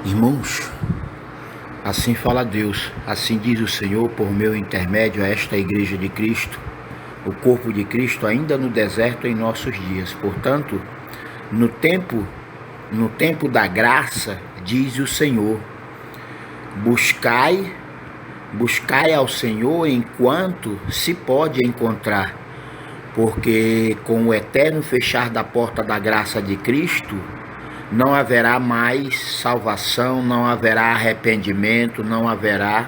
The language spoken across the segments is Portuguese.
Irmãos, assim fala Deus, assim diz o Senhor por meu intermédio a esta igreja de Cristo, o corpo de Cristo ainda no deserto em nossos dias. Portanto, no tempo da graça, diz o Senhor, buscai ao Senhor enquanto se pode encontrar, porque com o eterno fechar da porta da graça de Cristo, não haverá mais salvação, não haverá arrependimento, não haverá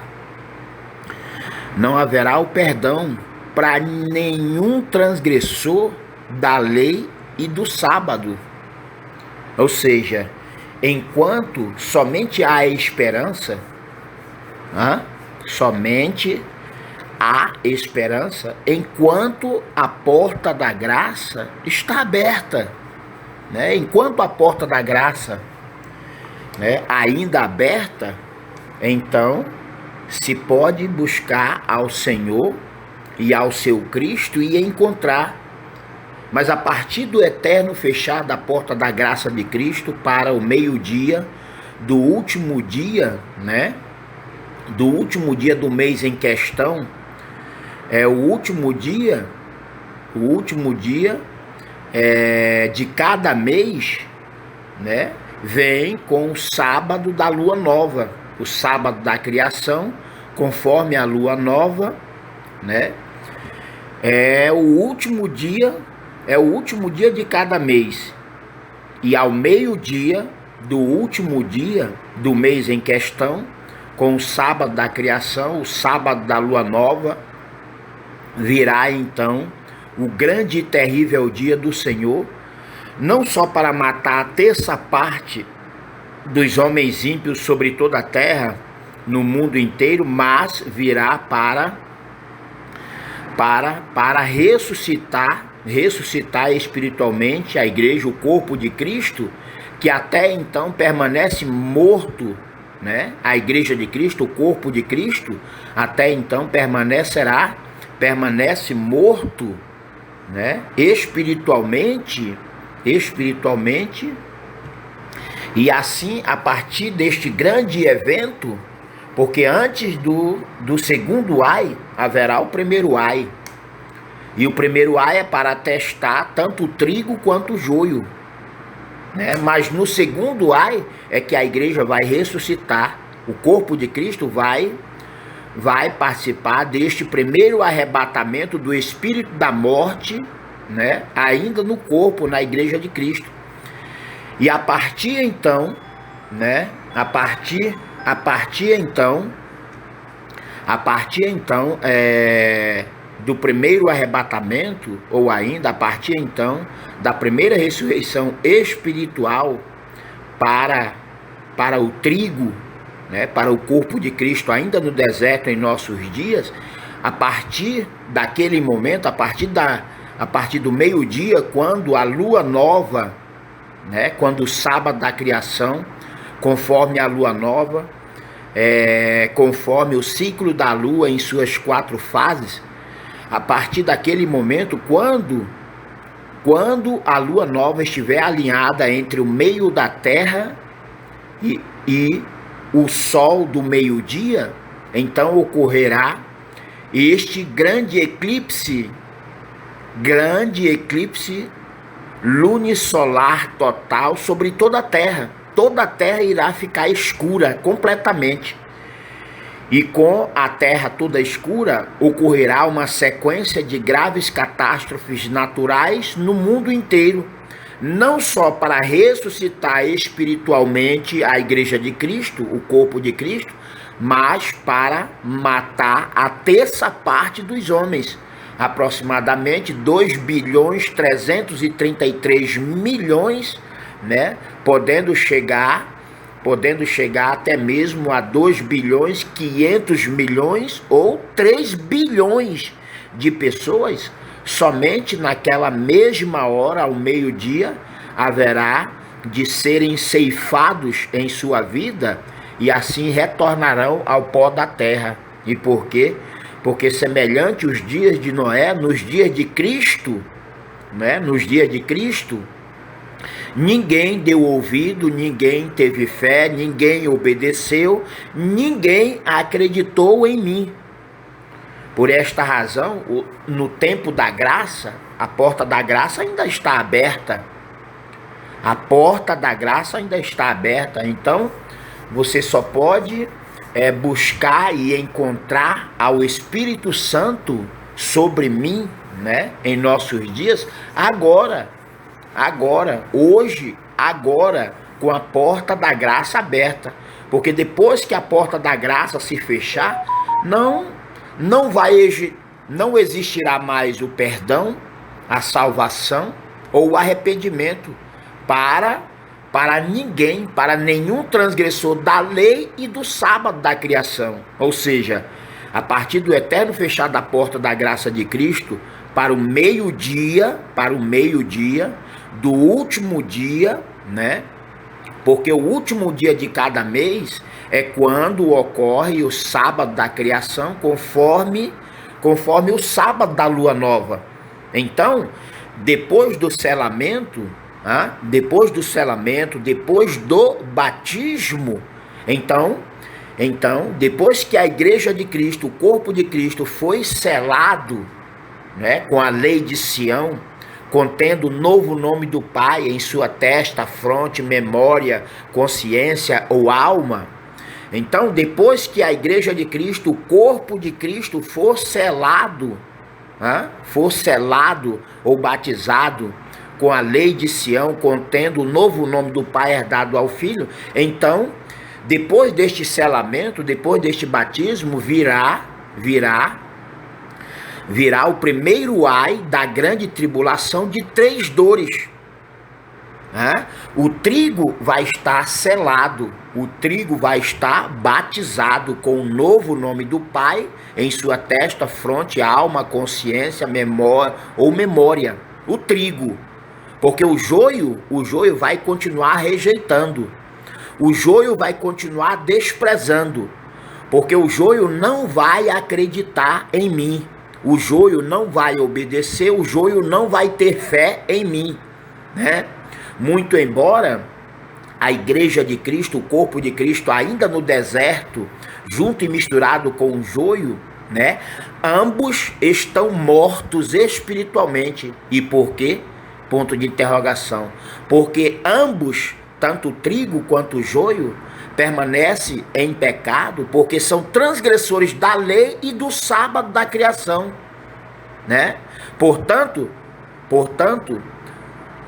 o perdão para nenhum transgressor da lei e do sábado. Ou seja, enquanto somente há esperança, somente há esperança, enquanto a porta da graça está aberta. Enquanto a porta da graça ainda aberta, então se pode buscar ao Senhor e ao seu Cristo e encontrar. Mas a partir do eterno fechar da porta da graça de Cristo para o meio-dia do último dia, do último dia do mês em questão, o último dia de cada mês, vem com o sábado da lua nova, o sábado da criação, conforme a lua nova, é o último dia de cada mês, e ao meio-dia do último dia do mês em questão, com o sábado da criação, o sábado da lua nova, virá então o grande e terrível dia do Senhor, não só para matar a terça parte dos homens ímpios sobre toda a terra, no mundo inteiro, mas virá para ressuscitar espiritualmente a igreja, o corpo de Cristo, que até então permanece morto, a igreja de Cristo, o corpo de Cristo, até então permanece morto, espiritualmente, e assim, a partir deste grande evento, porque antes do segundo ai, haverá o primeiro ai, e o primeiro ai é para testar tanto o trigo quanto o joio, mas no segundo ai é que a igreja vai ressuscitar, o corpo de Cristo vai participar deste primeiro arrebatamento do espírito da morte, ainda no corpo, na igreja de Cristo. E a partir então, do primeiro arrebatamento, ou ainda a partir então da primeira ressurreição espiritual para o trigo, para o corpo de Cristo ainda no deserto em nossos dias, a partir daquele momento, a partir do meio-dia, quando a lua nova, quando o sábado da criação, conforme a lua nova, conforme o ciclo da lua em suas 4 fases, a partir daquele momento, quando a lua nova estiver alinhada entre o meio da terra e o sol do meio-dia, então ocorrerá este grande eclipse lunisolar total sobre toda a terra. Toda a terra irá ficar escura completamente. E com a terra toda escura, ocorrerá uma sequência de graves catástrofes naturais no mundo inteiro, não só para ressuscitar espiritualmente a igreja de Cristo, o corpo de Cristo, mas para matar a terça parte dos homens, aproximadamente 2.333.000.000, podendo chegar até mesmo a 2.500.000.000 ou 3 bilhões de pessoas. Somente naquela mesma hora, ao meio-dia, haverá de serem ceifados em sua vida e assim retornarão ao pó da terra. E por quê? Porque semelhante os dias de Noé, nos dias de Cristo, Ninguém deu ouvido, ninguém teve fé, ninguém obedeceu, ninguém acreditou em mim. Por esta razão, no tempo da graça, a porta da graça ainda está aberta. A porta da graça ainda está aberta. Então, você só pode buscar e encontrar ao Espírito Santo sobre mim, né, em nossos dias, agora, hoje, agora, com a porta da graça aberta. Porque depois que a porta da graça se fechar, não existirá mais o perdão, a salvação ou o arrependimento para ninguém, para nenhum transgressor da lei e do sábado da criação. Ou seja, a partir do eterno fechar da porta da graça de Cristo, para o meio-dia do último dia, né? Porque o último dia de cada mês é quando ocorre o sábado da criação, conforme o sábado da lua nova. Então, depois do selamento, depois do batismo, então, depois que a igreja de Cristo, o corpo de Cristo foi selado, né, com a lei de Sião, contendo o novo nome do Pai em sua testa, fronte, memória, consciência ou alma. Então, depois que a igreja de Cristo, o corpo de Cristo for selado ou batizado com a lei de Sião, contendo o novo nome do Pai herdado ao Filho, então, depois deste selamento, depois deste batismo, virá o primeiro ai da grande tribulação de 3 dores. O trigo vai estar selado, o trigo vai estar batizado com o novo nome do Pai em sua testa, fronte, alma, consciência, memória. O trigo, porque o joio vai continuar rejeitando, o joio vai continuar desprezando, porque o joio não vai acreditar em mim. O joio não vai obedecer, o joio não vai ter fé em mim, né? Muito embora a igreja de Cristo, o corpo de Cristo, ainda no deserto, junto e misturado com o joio, né? Ambos estão mortos espiritualmente. E por quê? Ponto de interrogação. Porque ambos, tanto o trigo quanto o joio, permanece em pecado, porque são transgressores da lei e do sábado da criação, né? Portanto,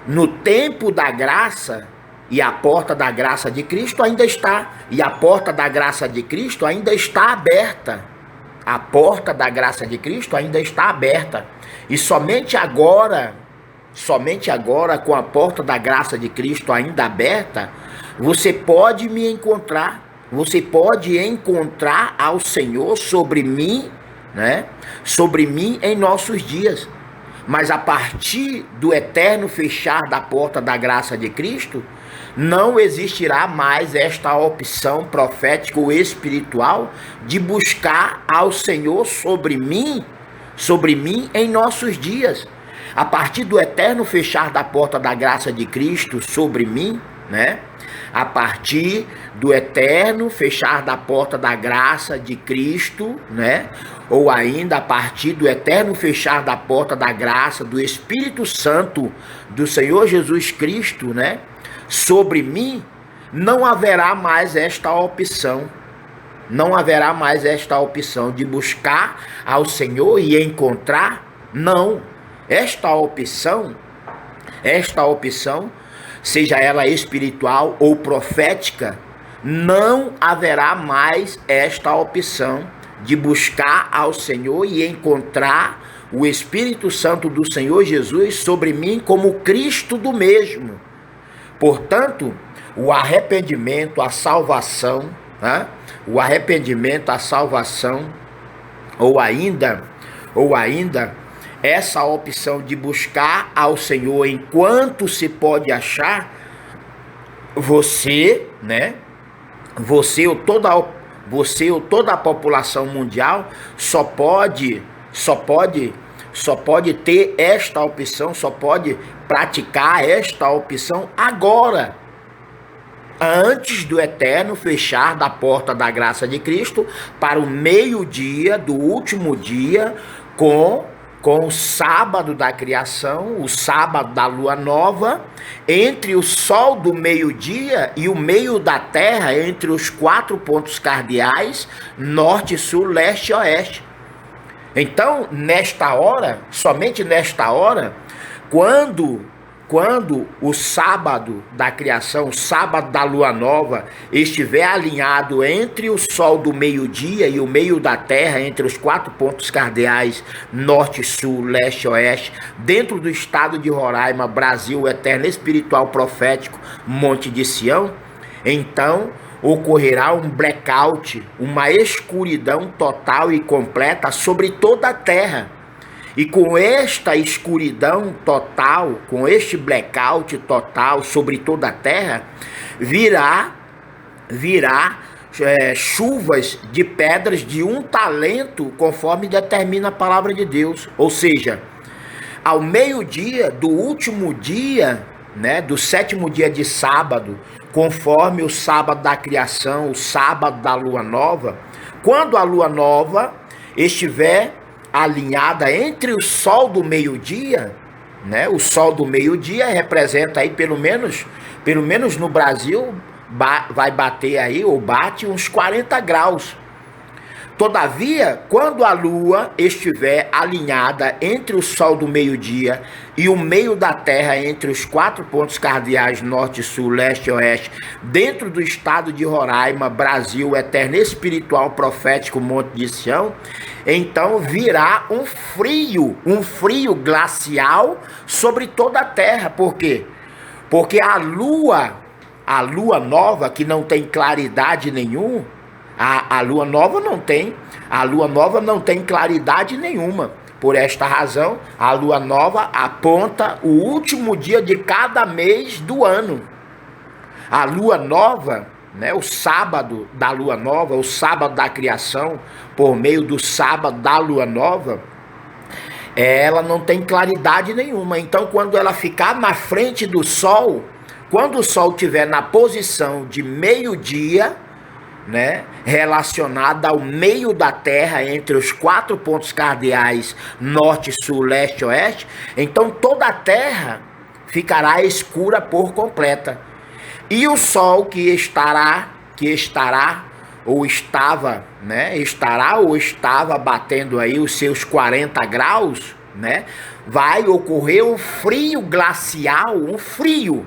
no tempo da graça, e a porta da graça de Cristo ainda está, aberta. A porta da graça de Cristo ainda está aberta. E somente agora, com a porta da graça de Cristo ainda aberta, você pode me encontrar, você pode encontrar ao Senhor sobre mim, né? Sobre mim em nossos dias. Mas a partir do eterno fechar da porta da graça de Cristo, não existirá mais esta opção profética ou espiritual de buscar ao Senhor sobre mim em nossos dias. A partir do eterno fechar da porta da graça de Cristo sobre mim, né? A partir do eterno fechar da porta da graça de Cristo, né? Ou ainda a partir do eterno fechar da porta da graça do Espírito Santo do Senhor Jesus Cristo, né? Sobre mim, não haverá mais esta opção. Não haverá mais esta opção de buscar ao Senhor e encontrar. Não. Esta opção, seja ela espiritual ou profética, não haverá mais esta opção de buscar ao Senhor e encontrar o Espírito Santo do Senhor Jesus sobre mim como Cristo do mesmo. Portanto, o arrependimento, a salvação, ou ainda essa opção de buscar ao Senhor enquanto se pode achar, você, né? Você ou toda a população mundial só pode só pode ter esta opção, só pode praticar esta opção agora, antes do eterno fechar da porta da graça de Cristo para o meio-dia do último dia, com o sábado da criação, o sábado da lua nova, entre o sol do meio-dia e o meio da terra, entre os 4 pontos cardeais, norte, sul, leste e oeste. Então, nesta hora, somente nesta hora, quando o sábado da criação, o sábado da lua nova, estiver alinhado entre o sol do meio-dia e o meio da terra, entre os 4 pontos cardeais, norte, sul, leste e oeste, dentro do estado de Roraima, Brasil, eterno, espiritual, profético, Monte de Sião, então ocorrerá um blackout, uma escuridão total e completa sobre toda a terra. E com esta escuridão total, com este blackout total sobre toda a terra, virá chuvas de pedras de 1 talento, conforme determina a palavra de Deus. Ou seja, ao meio-dia do último dia, né, do 7º dia de sábado, conforme o sábado da criação, o sábado da lua nova, quando a lua nova estiver alinhada entre o sol do meio-dia, né? O sol do meio-dia representa aí pelo menos no Brasil vai bater aí, ou bate uns 40 graus. Todavia, quando a lua estiver alinhada entre o sol do meio-dia e o meio da terra, entre os 4 pontos cardeais, norte, sul, leste e oeste, dentro do estado de Roraima, Brasil, eterno, espiritual, profético, Monte de Sião, então virá um frio glacial sobre toda a terra. Por quê? Porque a lua nova, que não tem claridade nenhuma, a lua nova não tem claridade nenhuma. Por esta razão, a lua nova aponta o último dia de cada mês do ano. A lua nova, né, o sábado da lua nova, o sábado da criação, por meio do sábado da lua nova, ela não tem claridade nenhuma. Então, quando ela ficar na frente do sol, quando o sol estiver na posição de meio-dia, né, relacionada ao meio da terra, entre os 4 pontos cardeais, norte, sul, leste e oeste, então toda a terra ficará escura por completa. E o sol que estará ou estava, né, estava batendo aí os seus 40 graus, né, vai ocorrer um frio glacial, um frio,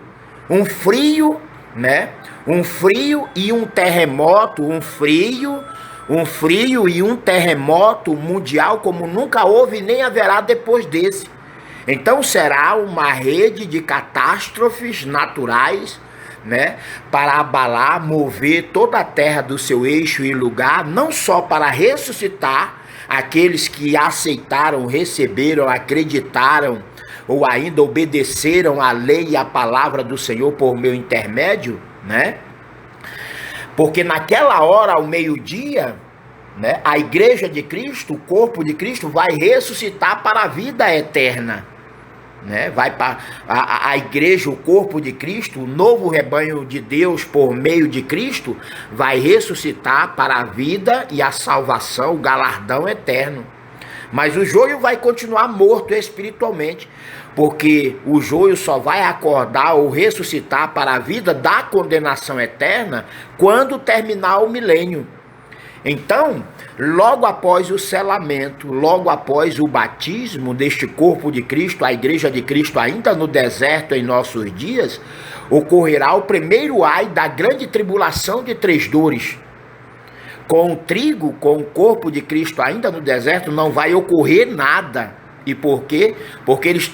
né, um frio e um terremoto, um frio e um terremoto mundial como nunca houve nem haverá depois desse. Então será uma rede de catástrofes naturais, né, para abalar, mover toda a terra do seu eixo e lugar, não só para ressuscitar aqueles que aceitaram, receberam, acreditaram ou ainda obedeceram à lei e à palavra do Senhor por meu intermédio, né? Porque naquela hora, ao meio-dia, né, a igreja de Cristo, o corpo de Cristo, vai ressuscitar para a vida eterna, né? Vai para a igreja, o corpo de Cristo, o novo rebanho de Deus por meio de Cristo, vai ressuscitar para a vida e a salvação, o galardão eterno. Mas o joio vai continuar morto espiritualmente, porque o joio só vai acordar ou ressuscitar para a vida da condenação eterna quando terminar o milênio. Então, logo após o selamento, logo após o batismo deste corpo de Cristo, a igreja de Cristo ainda no deserto em nossos dias, ocorrerá o primeiro ai da grande tribulação de 3 dores. Com o trigo, com o corpo de Cristo ainda no deserto, não vai ocorrer nada. E por quê? Porque eles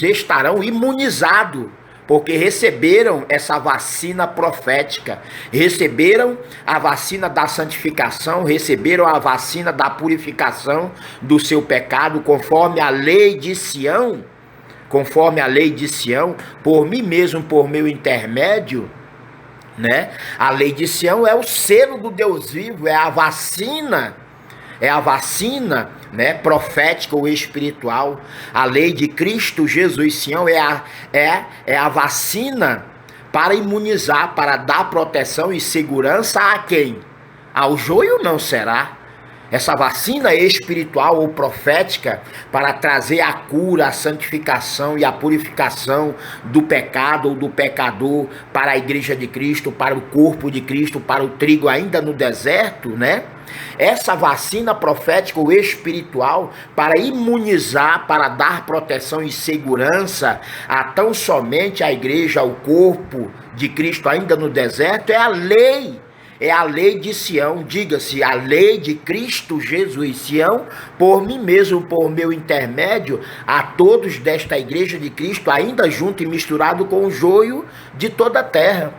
estarão imunizados, porque receberam essa vacina profética, receberam a vacina da santificação, receberam a vacina da purificação do seu pecado, conforme a lei de Sião, por mim mesmo, por meu intermédio, né? A lei de Sião é o selo do Deus vivo, é a vacina né, profética ou espiritual. A lei de Cristo Jesus, Sião, é a vacina para imunizar, para dar proteção e segurança a quem? Ao joio não será. Essa vacina espiritual ou profética para trazer a cura, a santificação e a purificação do pecado ou do pecador para a igreja de Cristo, para o corpo de Cristo, para o trigo ainda no deserto, né? Essa vacina profética ou espiritual para imunizar, para dar proteção e segurança a tão somente a igreja, ao corpo de Cristo ainda no deserto, é a lei. É a lei de Sião, diga-se, a lei de Cristo Jesus, Sião, por mim mesmo, por meu intermédio, a todos desta igreja de Cristo, ainda junto e misturado com o joio de toda a terra.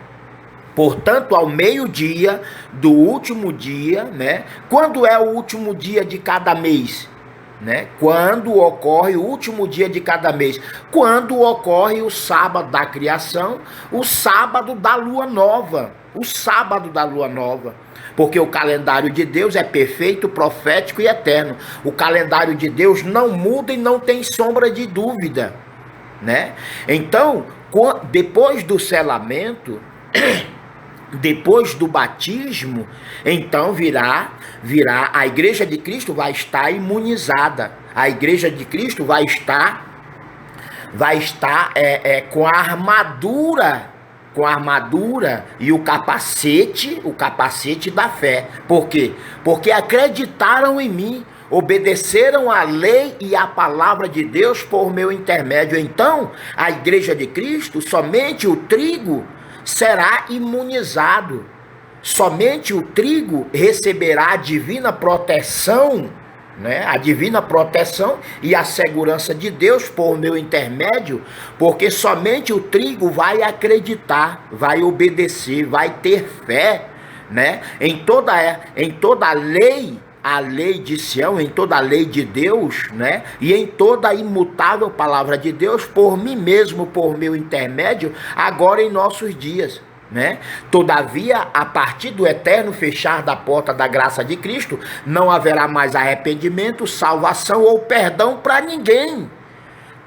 Portanto, ao meio-dia do último dia, né? Quando é o último dia de cada mês? Né? Quando ocorre o último dia de cada mês? Quando ocorre o sábado da criação, o sábado da lua nova. O sábado da lua nova, porque o calendário de Deus é perfeito, profético e eterno. O calendário de Deus não muda e não tem sombra de dúvida, né? Então, depois do selamento, depois do batismo, então virá a igreja de Cristo vai estar imunizada. A igreja de Cristo vai estar com a armadura e o capacete da fé. Por quê? Porque acreditaram em mim, obedeceram a lei e a palavra de Deus por meu intermédio. Então, a igreja de Cristo, somente o trigo será imunizado. Somente o trigo receberá a divina proteção, né? A divina proteção e a segurança de Deus por meu intermédio, porque somente o trigo vai acreditar, vai obedecer, vai ter fé, né? Em toda a lei de Sião, em toda a lei de Deus, né? E em toda a imutável palavra de Deus, por mim mesmo, por meu intermédio, agora em nossos dias. Né? Todavia, a partir do eterno fechar da porta da graça de Cristo, não haverá mais arrependimento, salvação ou perdão para ninguém.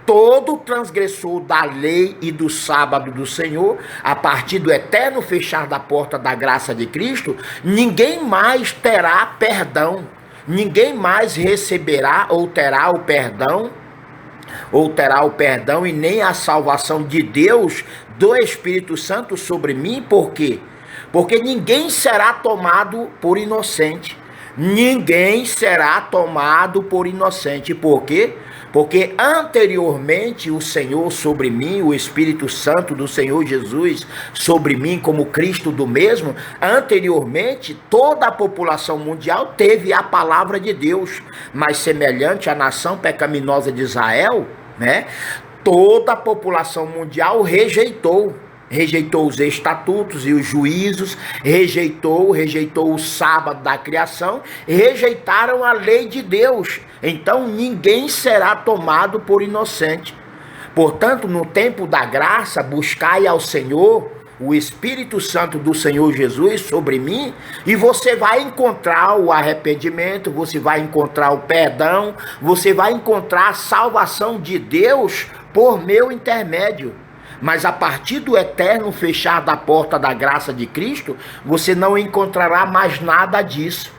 Todo transgressor da lei e do sábado do Senhor, a partir do eterno fechar da porta da graça de Cristo, ninguém mais terá perdão, ninguém mais receberá ou terá o perdão e nem a salvação de Deus, do Espírito Santo sobre mim. Por quê? Porque ninguém será tomado por inocente. Ninguém será tomado por inocente. Por quê? Porque anteriormente o Senhor sobre mim, o Espírito Santo do Senhor Jesus sobre mim como Cristo do mesmo, anteriormente toda a população mundial teve a palavra de Deus, mas semelhante à nação pecaminosa de Israel, né? Toda a população mundial rejeitou os estatutos e os juízos, rejeitou o sábado da criação, rejeitaram a lei de Deus. Então ninguém será tomado por inocente. Portanto, no tempo da graça, buscai ao Senhor o Espírito Santo do Senhor Jesus sobre mim, e você vai encontrar o arrependimento, você vai encontrar o perdão, você vai encontrar a salvação de Deus por meu intermédio. Mas a partir do eterno fechar da porta da graça de Cristo, você não encontrará mais nada disso.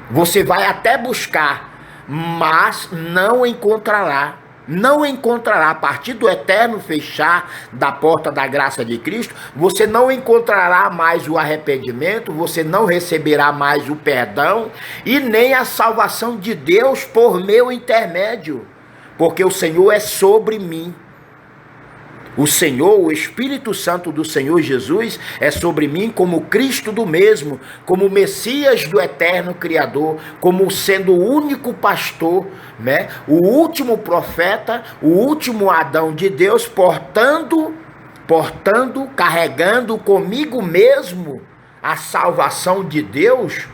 Você vai até buscar, mas não encontrará. Não encontrará. A partir do eterno fechar da porta da graça de Cristo, você não encontrará mais o arrependimento, você não receberá mais o perdão e nem a salvação de Deus por meu intermédio, porque o Senhor é sobre mim. O Senhor, o Espírito Santo do Senhor Jesus é sobre mim como Cristo do mesmo, como Messias do eterno Criador, como sendo o único pastor, né? O último profeta, o último Adão de Deus, portando, carregando comigo mesmo a salvação de Deus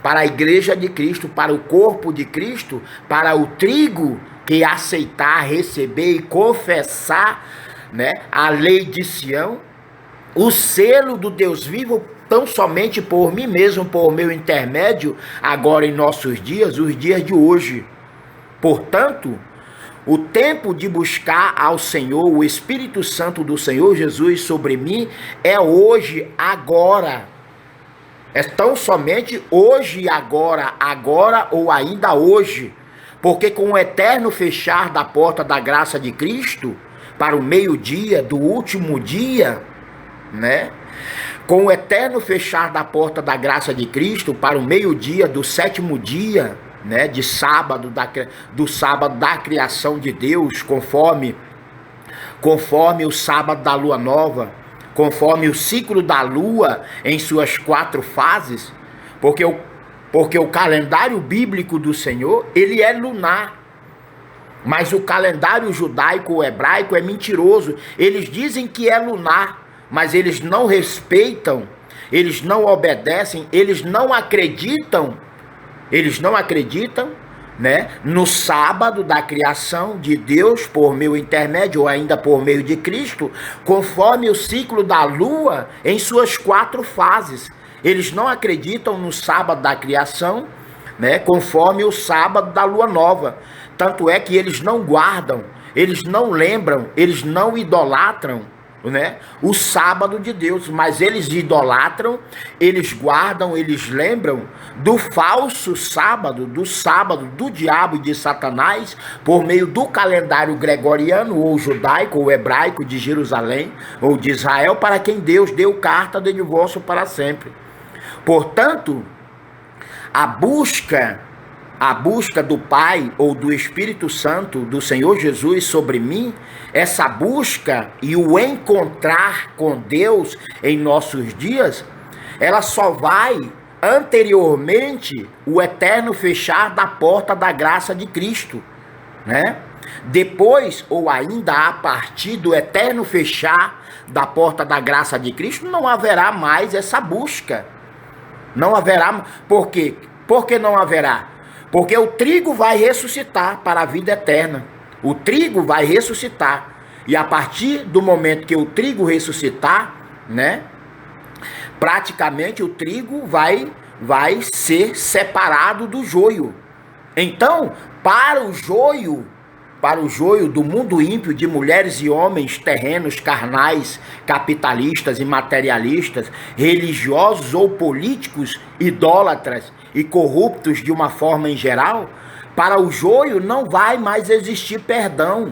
para a igreja de Cristo, para o corpo de Cristo, para o trigo que aceitar, receber e confessar, né, a lei de Sião, o selo do Deus vivo tão somente por mim mesmo, por meu intermédio, agora em nossos dias, os dias de hoje. Portanto, o tempo de buscar ao Senhor, o Espírito Santo do Senhor Jesus sobre mim, é hoje, agora. É tão somente hoje e agora, agora ou ainda hoje. Porque com o eterno fechar da porta da graça de Cristo, para o meio-dia do último dia, né? Com o eterno fechar da porta da graça de Cristo, para o meio-dia do sétimo dia, né? De sábado, do sábado da criação de Deus, conforme o sábado da lua nova, conforme o ciclo da lua em suas 4 fases, porque o calendário bíblico do Senhor, ele é lunar. Mas o calendário judaico ou hebraico é mentiroso. Eles dizem que é lunar, mas eles não respeitam, eles não obedecem, eles não acreditam, né, no sábado da criação de Deus por meu intermédio ou ainda por meio de Cristo, conforme o ciclo da lua em suas 4 fases. Eles não acreditam no sábado da criação, né, conforme o sábado da lua nova. Tanto é que eles não guardam, eles não lembram, eles não idolatram, né, o sábado de Deus, mas eles idolatram, eles guardam, eles lembram do falso sábado, do diabo e de Satanás, por meio do calendário gregoriano ou judaico ou hebraico de Jerusalém ou de Israel, para quem Deus deu carta de divórcio para sempre. Portanto, a busca do Pai ou do Espírito Santo do Senhor Jesus sobre mim, essa busca e o encontrar com Deus em nossos dias, ela só vai anteriormente o eterno fechar da porta da graça de Cristo, né? Depois ou ainda a partir do eterno fechar da porta da graça de Cristo, não haverá mais essa busca. Não haverá. Por quê? Por que não haverá? Porque o trigo vai ressuscitar para a vida eterna. O trigo vai ressuscitar. E a partir do momento que o trigo ressuscitar, né, praticamente o trigo vai ser separado do joio. Então, para o joio do mundo ímpio, de mulheres e homens terrenos, carnais, capitalistas e materialistas, religiosos ou políticos, idólatras e corruptos de uma forma em geral, para o joio não vai mais existir perdão.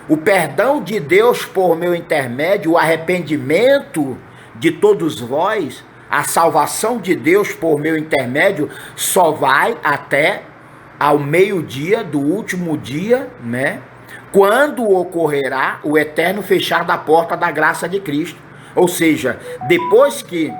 O perdão de Deus por meu intermédio, o arrependimento de todos vós, a salvação de Deus por meu intermédio, só vai até ao meio-dia do último dia, né? Quando ocorrerá o eterno fechar da porta da graça de Cristo. Ou seja, depois que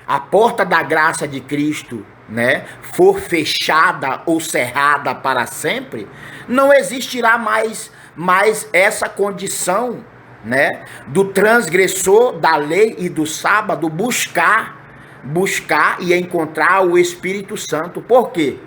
a porta da graça de Cristo, né, for fechada ou cerrada para sempre, não existirá mais essa condição, né, do transgressor da lei e do sábado buscar e encontrar o Espírito Santo. Por quê?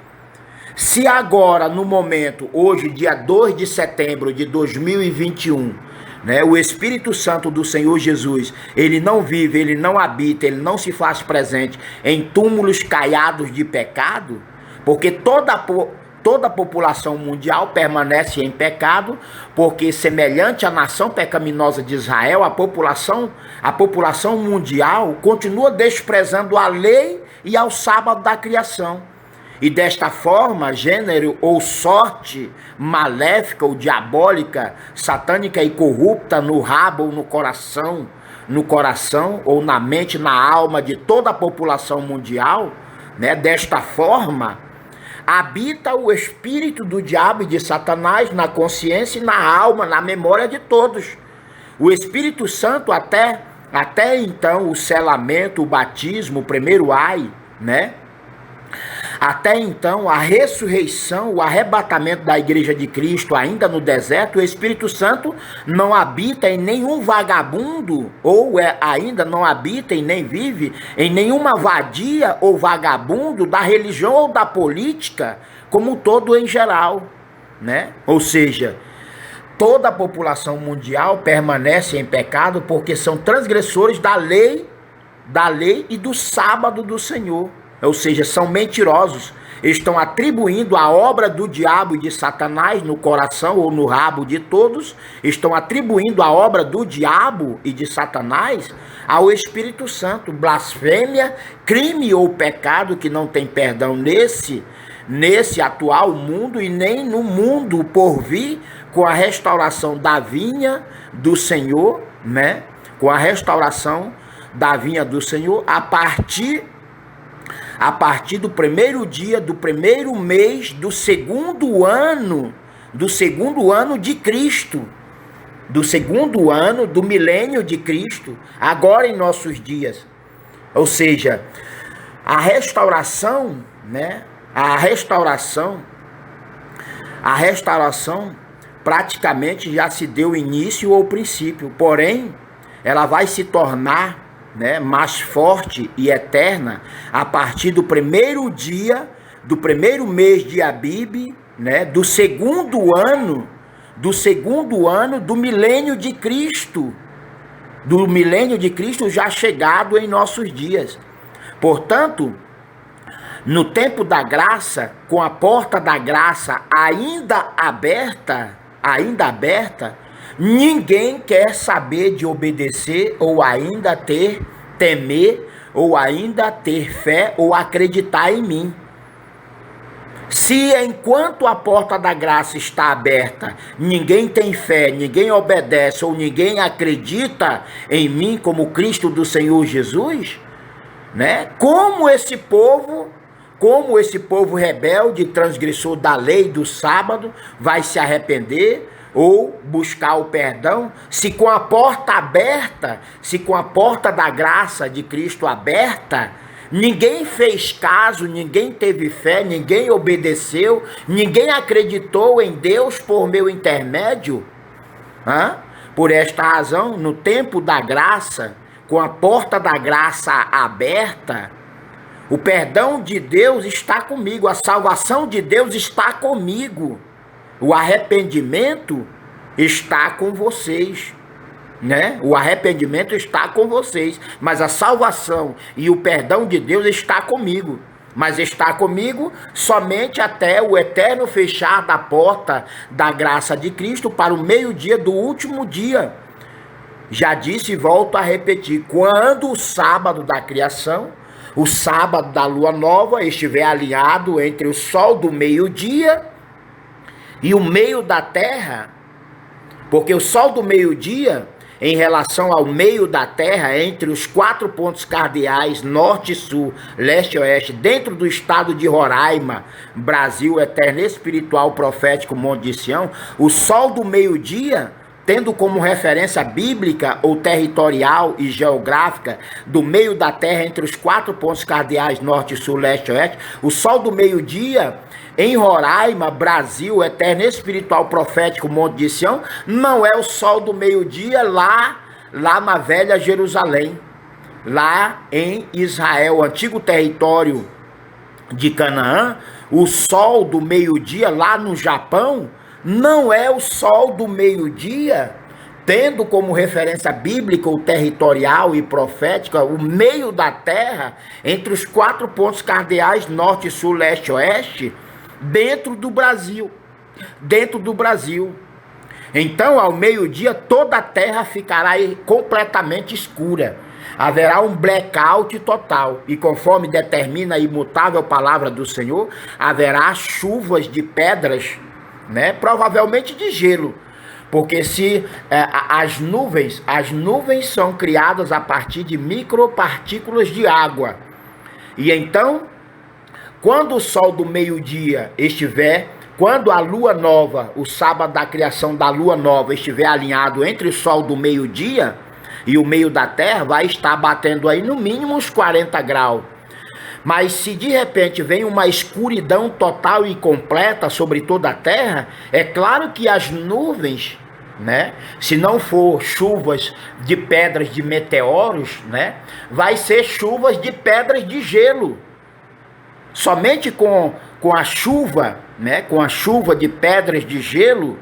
Se agora, no momento, hoje, dia 2 de setembro de 2021, né, o Espírito Santo do Senhor Jesus, ele não vive, ele não habita, ele não se faz presente em túmulos caiados de pecado, porque toda a população mundial permanece em pecado, porque semelhante à nação pecaminosa de Israel, a população mundial continua desprezando a lei e ao sábado da criação. E desta forma, gênero ou sorte maléfica ou diabólica, satânica e corrupta no rabo ou no coração ou na mente, na alma de toda a população mundial, né? Desta forma, habita o espírito do diabo e de Satanás na consciência e na alma, na memória de todos. O Espírito Santo até então, o selamento, o batismo, o primeiro ai, né? Até então, a ressurreição, o arrebatamento da igreja de Cristo, ainda no deserto, o Espírito Santo não habita em nenhum vagabundo, ainda não habita e nem vive em nenhuma vadia ou vagabundo da religião ou da política, como todo em geral, né? Ou seja, toda a população mundial permanece em pecado porque são transgressores da lei e do sábado do Senhor. Ou seja, são mentirosos. Estão atribuindo a obra do diabo e de Satanás no coração ou no rabo de todos. Estão atribuindo a obra do diabo e de Satanás ao Espírito Santo. Blasfêmia, crime ou pecado que não tem perdão nesse atual mundo e nem no mundo por vir, com a restauração da vinha do Senhor, né? Com a restauração da vinha do Senhor, a partir do primeiro dia, do primeiro mês, do segundo ano de Cristo, do segundo ano do milênio de Cristo, agora em nossos dias. Ou seja, a restauração, né? A restauração praticamente já se deu início ou princípio, porém, ela vai se tornar, né, mais forte e eterna a partir do primeiro dia, do primeiro mês de Abib, né, do segundo ano do milênio de Cristo, já chegado em nossos dias. Portanto, no tempo da graça, com a porta da graça ainda aberta, ninguém quer saber de obedecer ou ainda temer ou ainda ter fé ou acreditar em mim. Se enquanto a porta da graça está aberta, ninguém tem fé, ninguém obedece ou ninguém acredita em mim como Cristo do Senhor Jesus, né? Como esse povo rebelde, transgressor da lei do sábado, vai se arrepender ou buscar o perdão, se com a porta aberta, se com a porta da graça de Cristo aberta, ninguém fez caso, ninguém teve fé, ninguém obedeceu, ninguém acreditou em Deus por meu intermédio? Por esta razão, no tempo da graça, com a porta da graça aberta, o perdão de Deus está comigo, a salvação de Deus está comigo, o arrependimento está com vocês, né? O arrependimento está com vocês, mas a salvação e o perdão de Deus está comigo, mas está comigo somente até o eterno fechar da porta da graça de Cristo para o meio-dia do último dia. Já disse e volto a repetir, quando o sábado da criação, o sábado da lua nova estiver alinhado entre o sol do meio-dia e o meio da terra, porque o sol do meio-dia, em relação ao meio da terra, entre os 4 pontos cardeais, norte, sul, leste e oeste, dentro do estado de Roraima, Brasil, eterno espiritual, profético, Monte de Sião, o sol do meio-dia, tendo como referência bíblica ou territorial e geográfica do meio da terra entre os 4 pontos cardeais norte, sul, leste e oeste, o sol do meio-dia em Roraima, Brasil, eterno espiritual profético Monte de Sião, não é o sol do meio-dia lá na velha Jerusalém, lá em Israel, antigo território de Canaã. O sol do meio-dia lá no Japão não é o sol do meio-dia, tendo como referência bíblica ou territorial e profética o meio da terra, entre os 4 pontos cardeais, norte, sul, leste e oeste, dentro do Brasil. Então, ao meio-dia, toda a terra ficará completamente escura. Haverá um blackout total. E conforme determina a imutável palavra do Senhor, haverá chuvas de pedras, né? Provavelmente de gelo. Porque se as nuvens são criadas a partir de micropartículas de água. E então, quando o sol do meio-dia quando a lua nova, o sábado da criação da lua nova estiver alinhado entre o sol do meio-dia e o meio da terra, vai estar batendo aí no mínimo uns 40 graus. Mas se de repente vem uma escuridão total e completa sobre toda a terra, é claro que as nuvens, né, se não for chuvas de pedras de meteoros, né, vai ser chuvas de pedras de gelo. Somente com a chuva, né, com a chuva de pedras de gelo,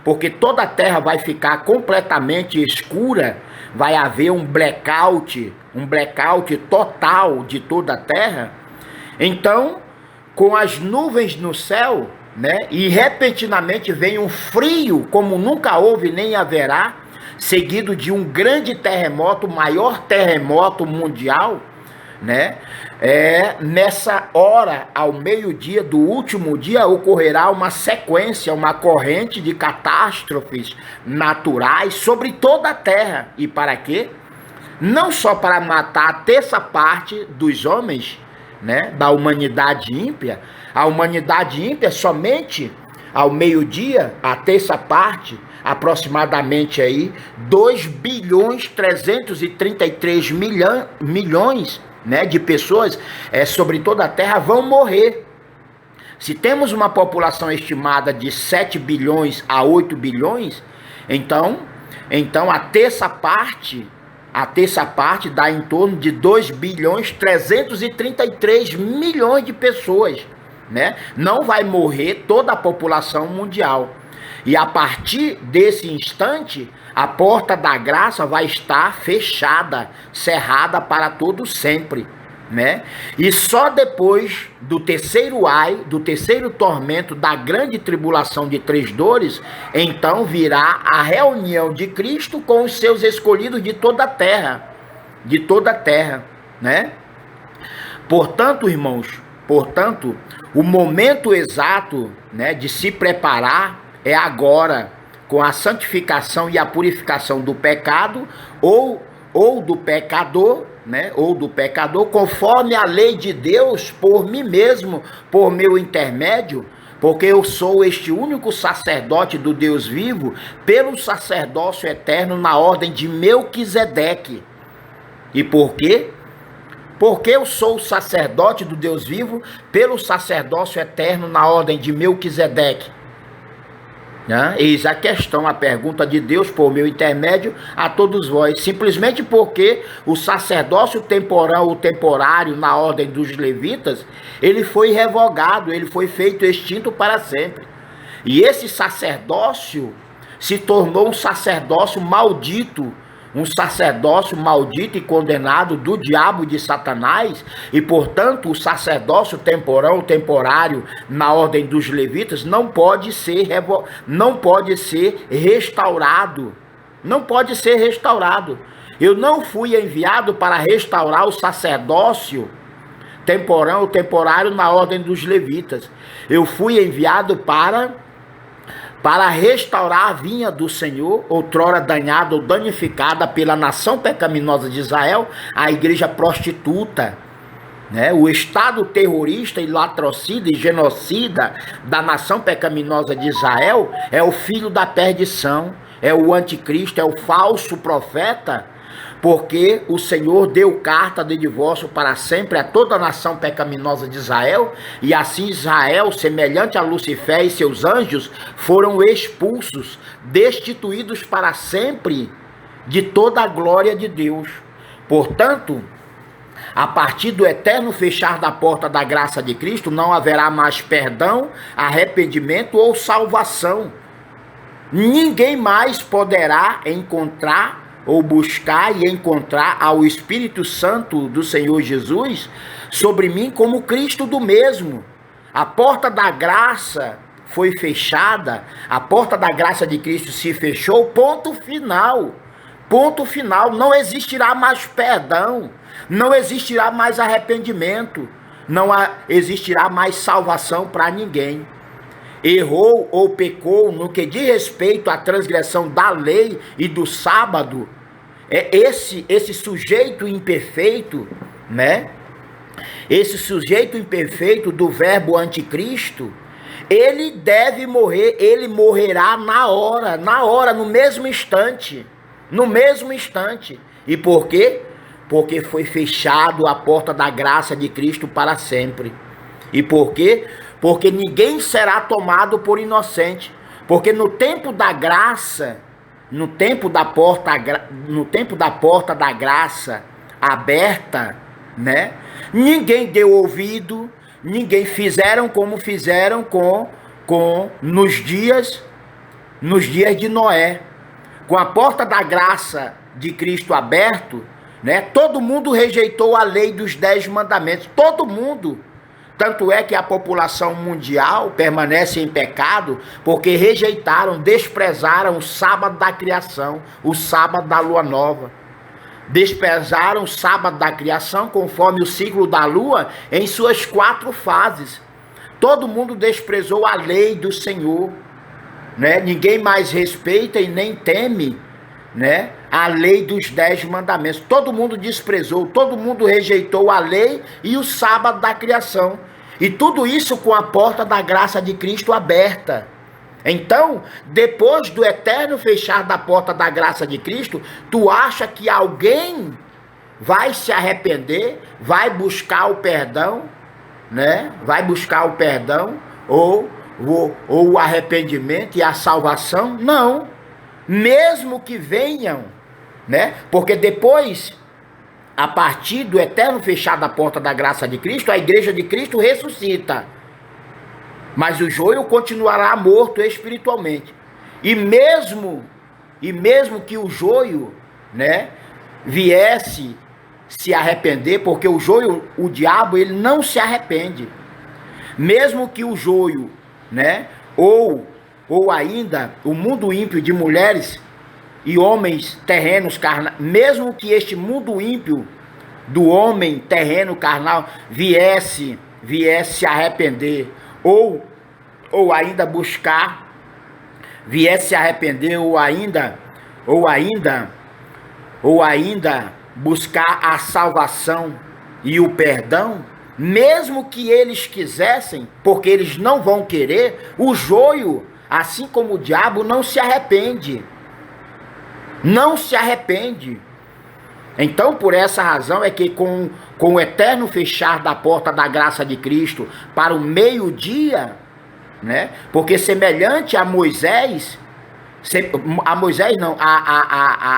porque toda a terra vai ficar completamente escura, vai haver um blackout total de toda a terra. Então, com as nuvens no céu, né, e repentinamente vem um frio como nunca houve nem haverá, seguido de um grande terremoto, o maior terremoto mundial, né? Nessa hora, ao meio-dia do último dia, ocorrerá uma sequência, uma corrente de catástrofes naturais sobre toda a terra. E para quê? Não só para matar a terça parte dos homens, né, da humanidade ímpia. A humanidade ímpia somente ao meio-dia, a terça parte, aproximadamente aí 2.333 milhões, né, de pessoas sobre toda a terra vão morrer. Se temos uma população estimada de 7 bilhões a 8 bilhões, então a terça parte dá em torno de 2.333 milhões de pessoas, né? Não vai morrer toda a população mundial. E a partir desse instante, a porta da graça vai estar fechada, cerrada para todo sempre, né? E só depois do terceiro do terceiro tormento, da grande tribulação de 3 dores, então virá a reunião de Cristo com os seus escolhidos de toda a terra, né? Portanto, irmãos, o momento exato, né, de se preparar é agora, com a santificação e a purificação do pecado ou do pecador, né? Ou do pecador, conforme a lei de Deus, por mim mesmo, por meu intermédio, porque eu sou este único sacerdote do Deus vivo, pelo sacerdócio eterno na ordem de Melquisedeque. E por quê? Porque eu sou o sacerdote do Deus vivo, pelo sacerdócio eterno na ordem de Melquisedeque. Eis a questão, a pergunta de Deus por meu intermédio a todos vós, simplesmente porque o sacerdócio temporal ou temporário na ordem dos levitas, ele foi revogado, ele foi feito extinto para sempre. E esse sacerdócio se tornou um sacerdócio maldito e condenado do diabo, de Satanás, e portanto o sacerdócio temporário na ordem dos levitas não pode ser restaurado. Eu não fui enviado para restaurar o sacerdócio temporário na ordem dos levitas. Eu fui enviado para restaurar a vinha do Senhor, outrora danhada ou danificada pela nação pecaminosa de Israel, a igreja prostituta, né? O estado terrorista e latrocida e genocida da nação pecaminosa de Israel é o filho da perdição, é o anticristo, é o falso profeta, porque o Senhor deu carta de divórcio para sempre a toda a nação pecaminosa de Israel, e assim Israel, semelhante a Lucifer e seus anjos, foram expulsos, destituídos para sempre de toda a glória de Deus. Portanto, a partir do eterno fechar da porta da graça de Cristo, não haverá mais perdão, arrependimento ou salvação. Ninguém mais poderá encontrar ou buscar e encontrar ao Espírito Santo do Senhor Jesus sobre mim como Cristo do mesmo. A porta da graça foi fechada, a porta da graça de Cristo se fechou, ponto final, não existirá mais perdão, não existirá mais arrependimento, não existirá mais salvação para ninguém. Errou ou pecou no que diz respeito à transgressão da lei e do sábado, esse sujeito imperfeito, né? Esse sujeito imperfeito do verbo anticristo, ele deve morrer, ele morrerá na hora, no mesmo instante. E por quê? Porque foi fechado a porta da graça de Cristo para sempre. E por quê? Porque ninguém será tomado por inocente. Porque no tempo da graça, no tempo da porta da graça aberta, né? Ninguém deu ouvido, ninguém fizeram como fizeram nos dias nos dias de Noé, com a porta da graça de Cristo aberto, né? Todo mundo rejeitou a lei dos 10 mandamentos, todo mundo. Tanto é que a população mundial permanece em pecado porque rejeitaram, desprezaram o sábado da criação, o sábado da lua nova. Desprezaram o sábado da criação conforme o ciclo da lua em suas 4 fases. Todo mundo desprezou a lei do Senhor, né? Ninguém mais respeita e nem teme, né, a lei dos 10 mandamentos. Todo mundo desprezou, todo mundo rejeitou a lei e o sábado da criação. E tudo isso com a porta da graça de Cristo aberta. Então, depois do eterno fechar da porta da graça de Cristo, tu acha que alguém vai se arrepender, vai buscar o perdão, né? Vai buscar o perdão ou o arrependimento e a salvação? Não. Mesmo que venham, né? Porque depois, a partir do eterno fechar da porta da graça de Cristo, a igreja de Cristo ressuscita. Mas o joio continuará morto espiritualmente. E mesmo que o joio, né, viesse se arrepender, porque o joio, o diabo, ele não se arrepende. Mesmo que o joio, né, ou ainda o mundo ímpio de mulheres e homens terrenos carnais, mesmo que este mundo ímpio do homem terreno carnal viesse se arrepender, ou ainda buscar, viesse se arrepender, ou ainda buscar a salvação e o perdão, mesmo que eles quisessem, porque eles não vão querer, o joio, assim como o diabo, não se arrepende. Não se arrepende. Então, por essa razão é que com o eterno fechar da porta da graça de Cristo para o meio-dia, né? Porque semelhante a Moisés,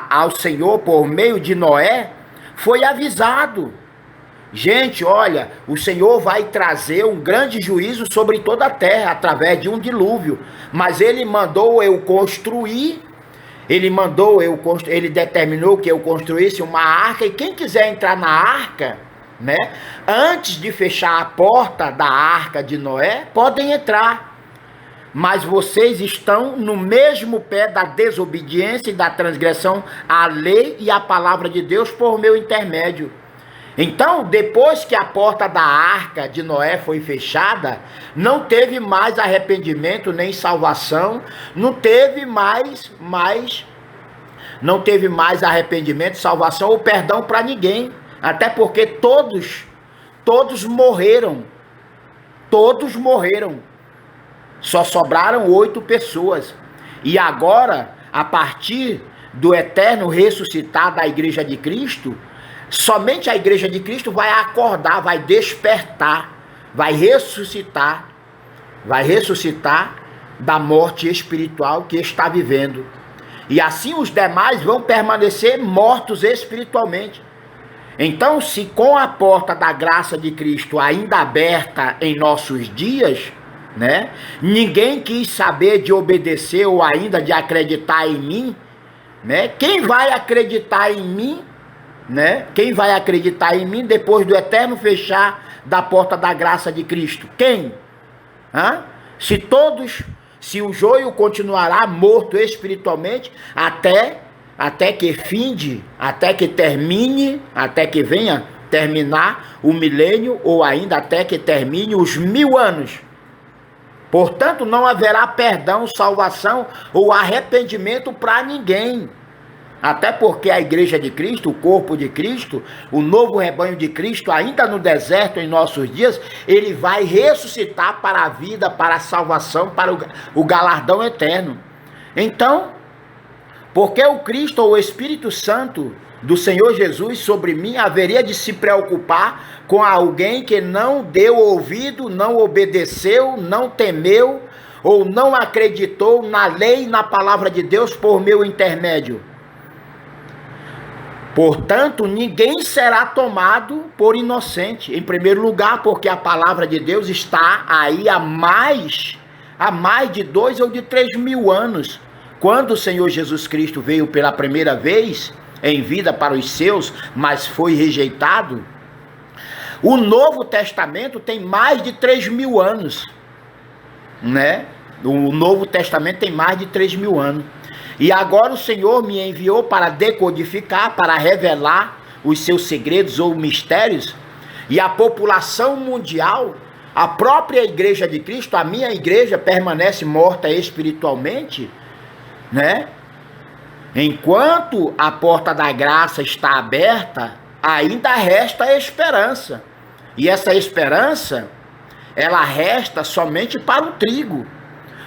ao Senhor por meio de Noé, foi avisado. Gente, olha, o Senhor vai trazer um grande juízo sobre toda a terra através de um dilúvio. Mas ele mandou eu construir, ele determinou que eu construísse uma arca, e quem quiser entrar na arca, né, antes de fechar a porta da arca de Noé, podem entrar. Mas vocês estão no mesmo pé da desobediência e da transgressão à lei e à palavra de Deus por meu intermédio. Então, depois que a porta da arca de Noé foi fechada, não teve mais arrependimento nem salvação, não teve mais arrependimento, salvação ou perdão para ninguém, até porque todos morreram, só sobraram 8 pessoas. E agora, a partir do eterno ressuscitar da igreja de Cristo, somente a igreja de Cristo vai acordar, vai despertar, vai ressuscitar da morte espiritual que está vivendo. E assim os demais vão permanecer mortos espiritualmente. Então, se com a porta da graça de Cristo ainda aberta em nossos dias, né, ninguém quis saber de obedecer ou ainda de acreditar em mim, né? Quem vai acreditar em mim? Né? Quem vai acreditar em mim depois do eterno fechar da porta da graça de Cristo? Quem? Se o joio continuará morto espiritualmente até que finde, até que termine, até que venha terminar o milênio, ou ainda até que termine os 1000 anos. Portanto, não haverá perdão, salvação ou arrependimento para ninguém. Até porque a igreja de Cristo, o corpo de Cristo, o novo rebanho de Cristo, ainda no deserto em nossos dias, ele vai ressuscitar para a vida, para a salvação, para o galardão eterno. Então, porque o Cristo ou o Espírito Santo do Senhor Jesus sobre mim haveria de se preocupar com alguém que não deu ouvido, não obedeceu, não temeu ou não acreditou na lei e na palavra de Deus por meu intermédio? Portanto, ninguém será tomado por inocente. Em primeiro lugar, porque a palavra de Deus está aí há mais de 2 ou de 3 mil anos. quando o Senhor Jesus Cristo veio pela primeira vez em vida para os seus, mas foi rejeitado, o Novo Testamento tem mais de 3.000 anos, né? O Novo Testamento tem mais de 3.000 anos. E agora o Senhor me enviou para decodificar, para revelar os seus segredos ou mistérios, e a população mundial, a própria igreja de Cristo, a minha igreja, permanece morta espiritualmente, né? Enquanto a porta da graça está aberta, ainda resta esperança. E essa esperança, ela resta somente para o trigo.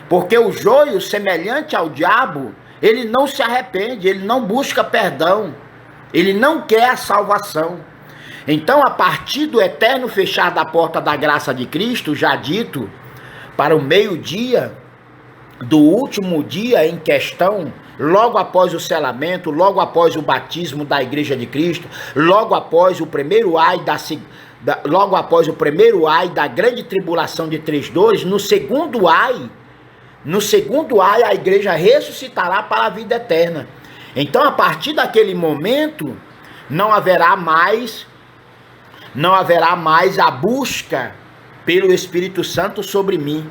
Porque o joio, semelhante ao diabo, ele não se arrepende, ele não busca perdão, ele não quer a salvação. Então, a partir do eterno fechar da porta da graça de Cristo, já dito, para o meio-dia do último dia em questão, logo após o selamento, logo após o batismo da igreja de Cristo, logo após o primeiro ai da grande tribulação de 3 dores, no segundo ai a igreja ressuscitará para a vida eterna. Então, a partir daquele momento, não haverá mais a busca pelo Espírito Santo sobre mim.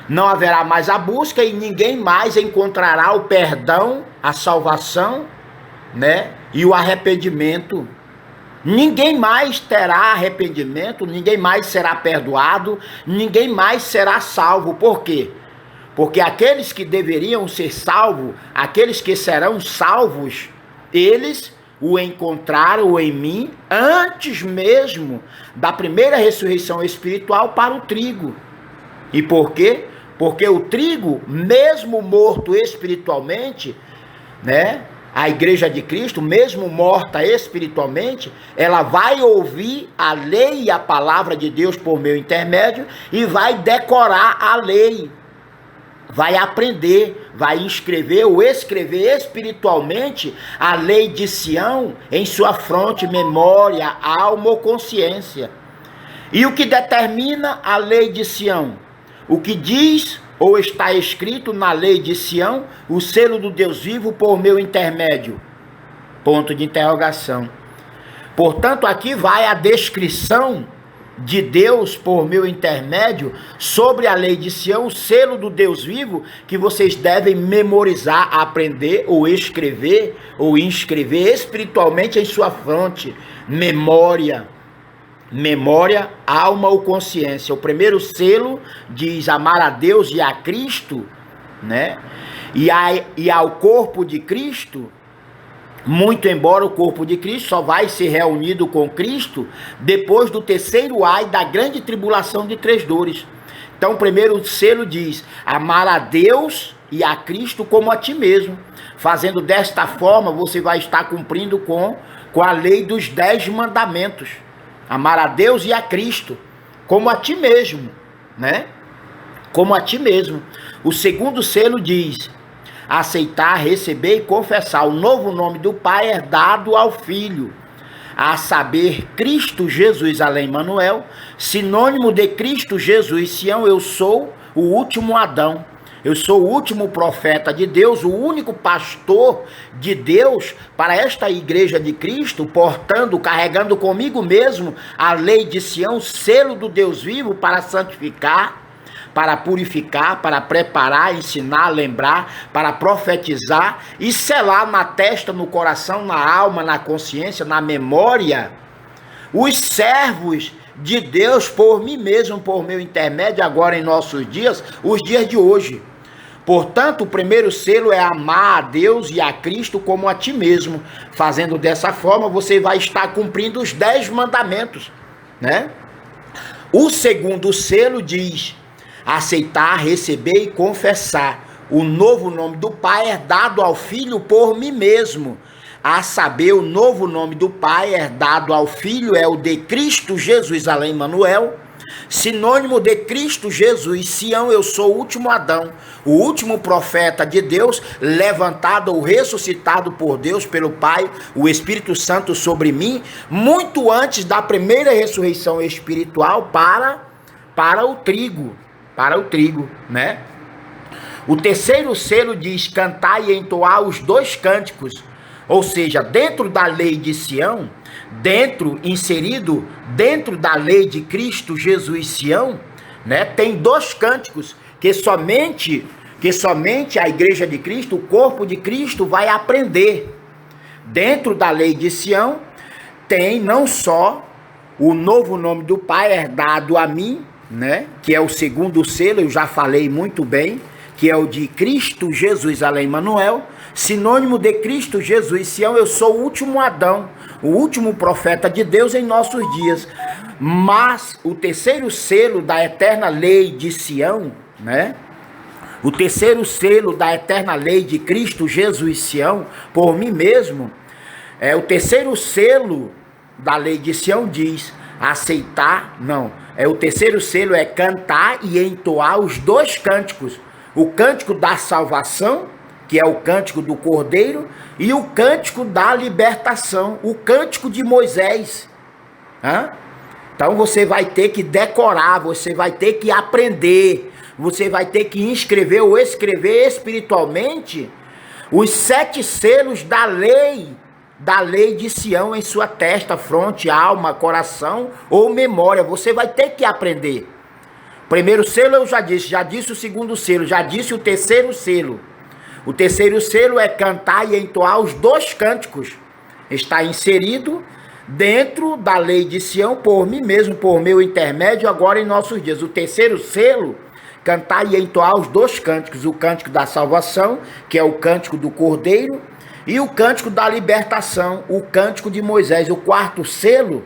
Não haverá mais a busca e ninguém mais encontrará o perdão, a salvação, né? E o arrependimento. Ninguém mais terá arrependimento, ninguém mais será perdoado, ninguém mais será salvo. Por quê? Porque aqueles que deveriam ser salvos, aqueles que serão salvos, eles o encontraram em mim antes mesmo da primeira ressurreição espiritual para o trigo. E por quê? Porque o trigo, mesmo morto espiritualmente, né? A igreja de Cristo, mesmo morta espiritualmente, ela vai ouvir a lei e a palavra de Deus por meu intermédio e vai decorar a lei. Vai aprender, vai escrever ou escrever espiritualmente a lei de Sião em sua fronte, memória, alma ou consciência. E o que determina a lei de Sião? O que diz ou está escrito na lei de Sião, o selo do Deus vivo por meu intermédio? Ponto de interrogação. Portanto, aqui vai a descrição de Deus por meu intermédio sobre a lei de Sião, o selo do Deus vivo, que vocês devem memorizar, aprender ou escrever ou inscrever espiritualmente em sua fronte. Memória, alma ou consciência. O primeiro selo diz amar a Deus e a Cristo, né? E ao corpo de Cristo. Muito embora o corpo de Cristo só vai ser reunido com Cristo depois do terceiro ai da grande tribulação de 3 dores. Então o primeiro selo diz, amar a Deus e a Cristo como a ti mesmo. Fazendo desta forma, você vai estar cumprindo com a lei dos 10 mandamentos. Amar a Deus e a Cristo como a ti mesmo, né? Como a ti mesmo. O segundo selo diz, aceitar, receber e confessar o novo nome do Pai é dado ao Filho, a saber, Cristo Jesus, além Manuel, sinônimo de Cristo Jesus, Sião, eu sou o último Adão, eu sou o último profeta de Deus, o único pastor de Deus para esta igreja de Cristo, portando, carregando comigo mesmo a lei de Sião, selo do Deus vivo para santificar, para purificar, para preparar, ensinar, lembrar, para profetizar e selar na testa, no coração, na alma, na consciência, na memória, os servos de Deus por mim mesmo, por meu intermédio, agora em nossos dias, os dias de hoje. Portanto, o primeiro selo é amar a Deus e a Cristo como a ti mesmo. Fazendo dessa forma, você vai estar cumprindo os 10 mandamentos, né? O segundo selo diz, aceitar, receber e confessar o novo nome do Pai é dado ao Filho por mim mesmo. A saber, o novo nome do Pai é dado ao Filho é o de Cristo Jesus, além Manuel, sinônimo de Cristo Jesus, Sião, eu sou o último Adão, o último profeta de Deus, levantado ou ressuscitado por Deus, pelo Pai, o Espírito Santo sobre mim, muito antes da primeira ressurreição espiritual para o trigo, né? O terceiro selo diz: cantar e entoar os dois cânticos. Ou seja, dentro da lei de Sião, inserido dentro da lei de Cristo Jesus Sião, né, tem dois cânticos que somente a igreja de Cristo, o corpo de Cristo, vai aprender. Dentro da lei de Sião, tem não só o novo nome do Pai herdado a mim, né, que é o segundo selo, eu já falei muito bem, que é o de Cristo Jesus, além Manuel, sinônimo de Cristo Jesus Sião. Eu sou o último Adão, o último profeta de Deus em nossos dias. Mas o terceiro selo da eterna lei de Sião, né? O terceiro selo da eterna lei de Cristo Jesus Sião, por mim mesmo, o terceiro selo da lei de Sião diz: o terceiro selo é cantar e entoar os dois cânticos. O cântico da salvação, que é o cântico do Cordeiro, e o cântico da libertação, o cântico de Moisés. Então você vai ter que decorar, você vai ter que aprender, você vai ter que inscrever ou escrever espiritualmente os 7 selos da lei de Sião em sua testa, fronte, alma, coração ou memória. Você vai ter que aprender. Primeiro selo eu já disse o segundo selo, já disse o terceiro selo. O terceiro selo é cantar e entoar os dois cânticos. Está inserido dentro da lei de Sião, por mim mesmo, por meu intermédio, agora em nossos dias. O terceiro selo, cantar e entoar os dois cânticos. O cântico da salvação, que é o cântico do Cordeiro, e o cântico da libertação, o cântico de Moisés. O quarto selo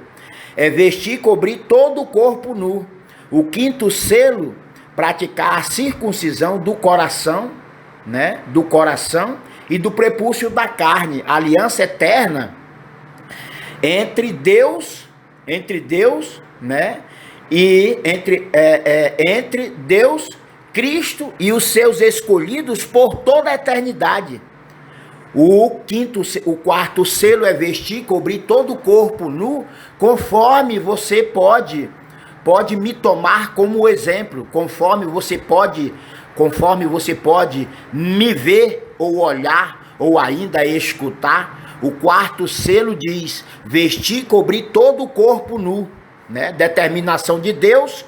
é vestir e cobrir todo o corpo nu. O quinto selo, praticar a circuncisão do coração, né? Do coração e do prepúcio da carne, aliança eterna entre Deus, né? E entre Deus, Cristo e os seus escolhidos por toda a eternidade. O quarto selo é vestir e cobrir todo o corpo nu, conforme você pode me tomar como exemplo, conforme você pode me ver ou olhar ou ainda escutar. O quarto selo diz: vestir e cobrir todo o corpo nu, né? Determinação de Deus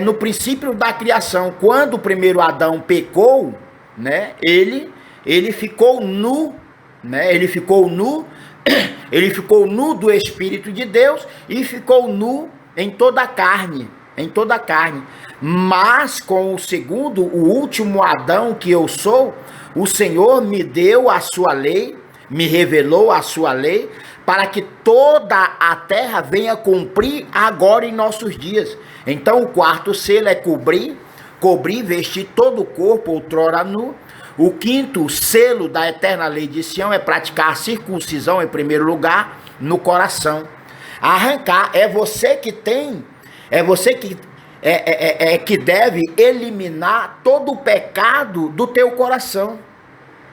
no princípio da criação. Quando o primeiro Adão pecou, né? Ele ficou nu, né? Ele ficou nu do Espírito de Deus e ficou nu em toda a carne, Mas com o último Adão que eu sou, o Senhor me deu a sua lei, me revelou a sua lei, para que toda a terra venha cumprir agora em nossos dias. Então o quarto selo é cobrir, vestir todo o corpo, outrora nu. O quinto selo da eterna lei de Sião é praticar a circuncisão em primeiro lugar no coração. Arrancar, é você que deve eliminar todo o pecado do teu coração,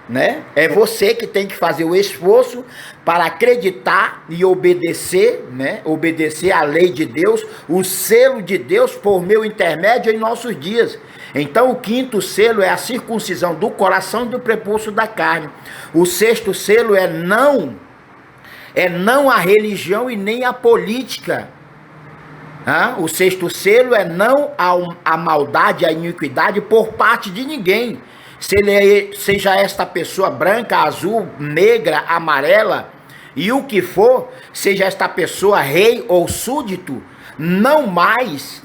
né? É você que tem que fazer o esforço para acreditar e obedecer, né? Obedecer à lei de Deus, o selo de Deus por meu intermédio em nossos dias. Então o quinto selo é a circuncisão do coração e do prepúcio da carne. O sexto selo é não a religião e nem a política. O sexto selo é não a maldade, a iniquidade por parte de ninguém. Seja esta pessoa branca, azul, negra, amarela, e o que for, seja esta pessoa rei ou súdito, não mais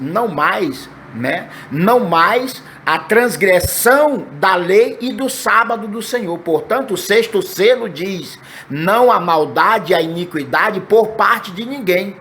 a transgressão da lei e do sábado do Senhor. Portanto, o sexto selo diz: não a maldade, a iniquidade por parte de ninguém.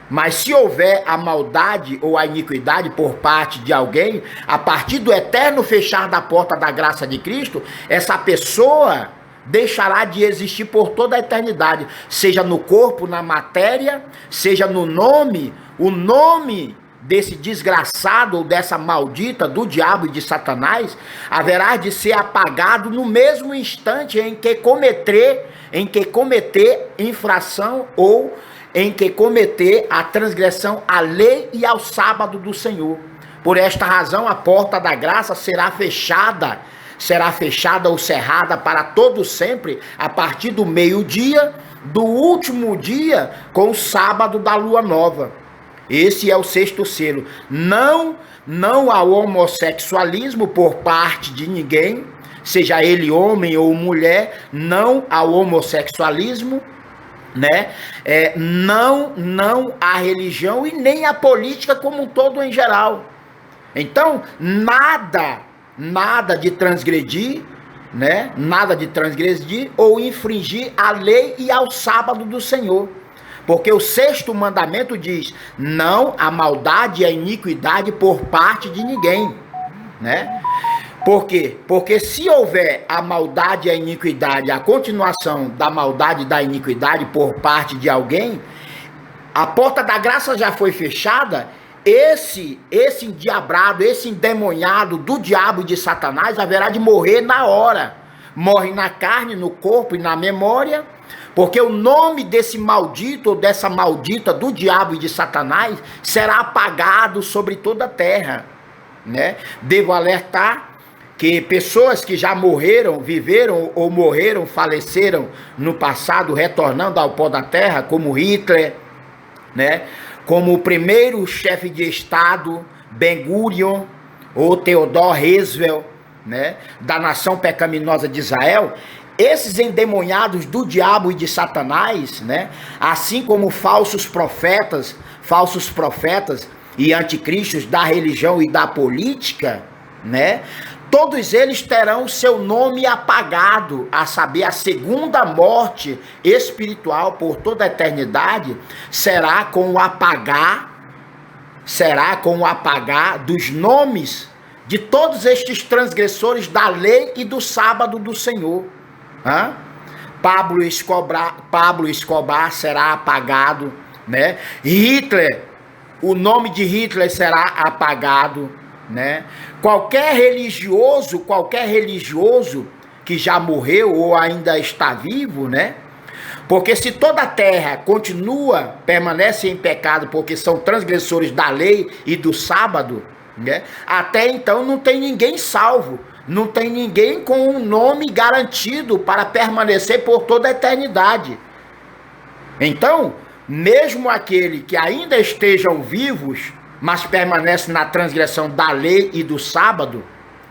Mas se houver a maldade ou a iniquidade por parte de alguém, a partir do eterno fechar da porta da graça de Cristo, essa pessoa deixará de existir por toda a eternidade, seja no corpo, na matéria, seja no nome, o nome desse desgraçado ou dessa maldita do diabo e de Satanás haverá de ser apagado no mesmo instante em que cometer infração ou em que cometer a transgressão à lei e ao sábado do Senhor. Por esta razão, a porta da graça será fechada ou cerrada para todo sempre, a partir do meio-dia, do último dia, com o sábado da lua nova. Esse é o sexto selo. Não ao homossexualismo por parte de ninguém, seja ele homem ou mulher, não ao homossexualismo, né? Não à religião e nem à política como um todo em geral. Então, nada de transgredir, né? Nada de transgredir ou infringir a lei e ao sábado do Senhor. Porque o sexto mandamento diz: não há maldade e a iniquidade por parte de ninguém, né? Por quê? Porque se houver a maldade e a iniquidade, a continuação da maldade e da iniquidade por parte de alguém, a porta da graça já foi fechada. Esse endiabrado, esse endemoniado do diabo e de Satanás haverá de morrer na hora. Morre na carne, no corpo e na memória, porque o nome desse maldito ou dessa maldita do diabo e de Satanás será apagado sobre toda a terra, né? Devo alertar que pessoas que já morreram, viveram ou morreram, faleceram no passado, retornando ao pó da terra, como Hitler, né? Como o primeiro chefe de Estado, Ben-Gurion, ou Theodor Roosevelt, né? Da nação pecaminosa de Israel, esses endemoniados do diabo e de Satanás, né? Assim como falsos profetas e anticristos da religião e da política, né? Todos eles terão seu nome apagado, a saber, a segunda morte espiritual por toda a eternidade será com o apagar dos nomes de todos estes transgressores da lei e do sábado do Senhor. Pablo Escobar será apagado, né? Hitler, o nome de Hitler será apagado, né? Qualquer religioso que já morreu ou ainda está vivo, né? Porque se toda a terra permanece em pecado, porque são transgressores da lei e do sábado, né? Até então não tem ninguém salvo, não tem ninguém com um nome garantido para permanecer por toda a eternidade. Então, mesmo aquele que ainda estejam vivos, mas permanece na transgressão da lei e do sábado,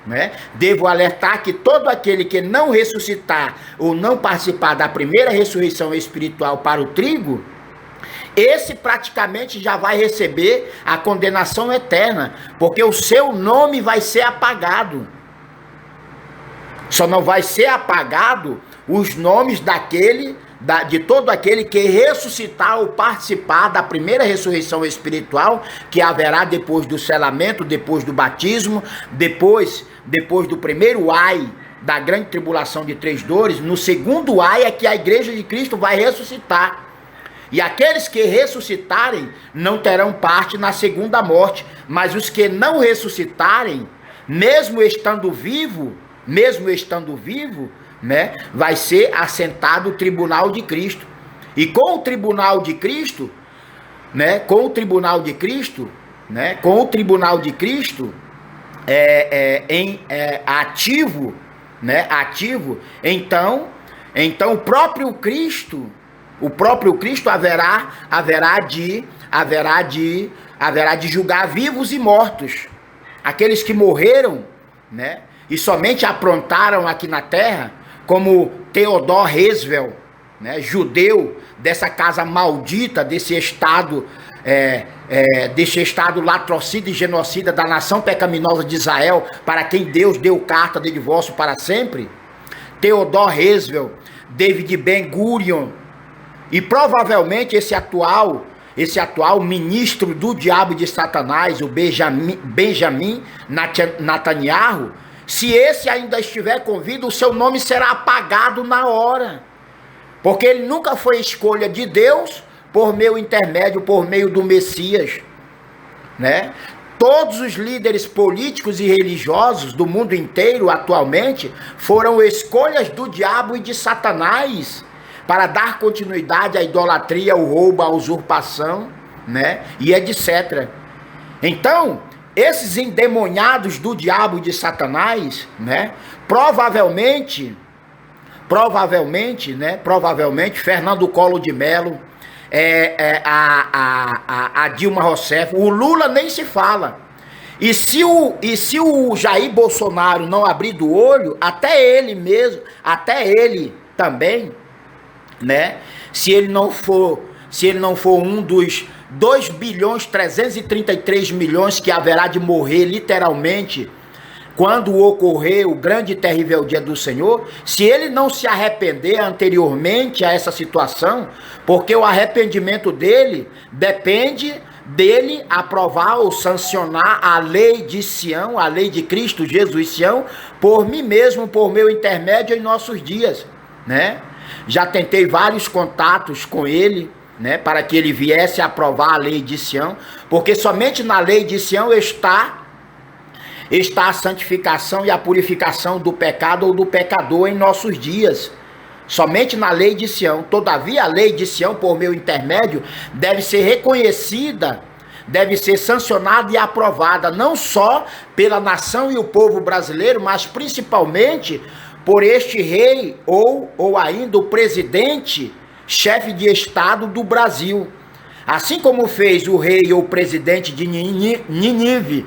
né? Devo alertar que todo aquele que não ressuscitar ou não participar da primeira ressurreição espiritual para o trigo, esse praticamente já vai receber a condenação eterna, porque o seu nome vai ser apagado. Só não vai ser apagado os nomes de todo aquele que ressuscitar ou participar da primeira ressurreição espiritual, que haverá depois do selamento, depois do batismo, depois do primeiro ai da grande tribulação de 3 dores. No segundo ai é que a igreja de Cristo vai ressuscitar. E aqueles que ressuscitarem não terão parte na segunda morte, mas os que não ressuscitarem, mesmo estando vivo, né, vai ser assentado o tribunal de Cristo. E com o tribunal de Cristo, ativo, então o próprio Cristo haverá de julgar vivos e mortos, aqueles que morreram, né, e somente aprontaram aqui na terra, como Theodor Roosevelt, né, judeu dessa casa maldita, desse estado latrocida e genocida da nação pecaminosa de Israel, para quem Deus deu carta de divórcio para sempre. Theodor Roosevelt, David Ben-Gurion, e provavelmente esse atual ministro do diabo e de Satanás, o Benjamin Netanyahu, se esse ainda estiver com vida, o seu nome será apagado na hora. Porque ele nunca foi escolha de Deus por meio do Messias, né? Todos os líderes políticos e religiosos do mundo inteiro atualmente foram escolhas do diabo e de Satanás para dar continuidade à idolatria, ao roubo, à usurpação, né? E etc. Então, esses endemoniados do diabo e de Satanás, né, provavelmente, Fernando Collor de Mello, a Dilma Rousseff, o Lula nem se fala. E se o Jair Bolsonaro não abrir do olho, até ele mesmo, até ele também, né? Se ele não for um dos 2.333.000.000 que haverá de morrer literalmente quando ocorrer o grande e terrível dia do Senhor, se ele não se arrepender anteriormente a essa situação, porque o arrependimento dele depende dele aprovar ou sancionar a lei de Sião, a lei de Cristo Jesus Sião, por mim mesmo, por meu intermédio em nossos dias, né? Já tentei vários contatos com ele, né, para que ele viesse a aprovar a lei de Sião, porque somente na lei de Sião está a santificação e a purificação do pecado ou do pecador em nossos dias. Somente na lei de Sião. Todavia, a lei de Sião, por meu intermédio, deve ser reconhecida, deve ser sancionada e aprovada, não só pela nação e o povo brasileiro, mas principalmente por este rei ou ainda o presidente, chefe de Estado do Brasil. Assim como fez o rei ou presidente de Nínive,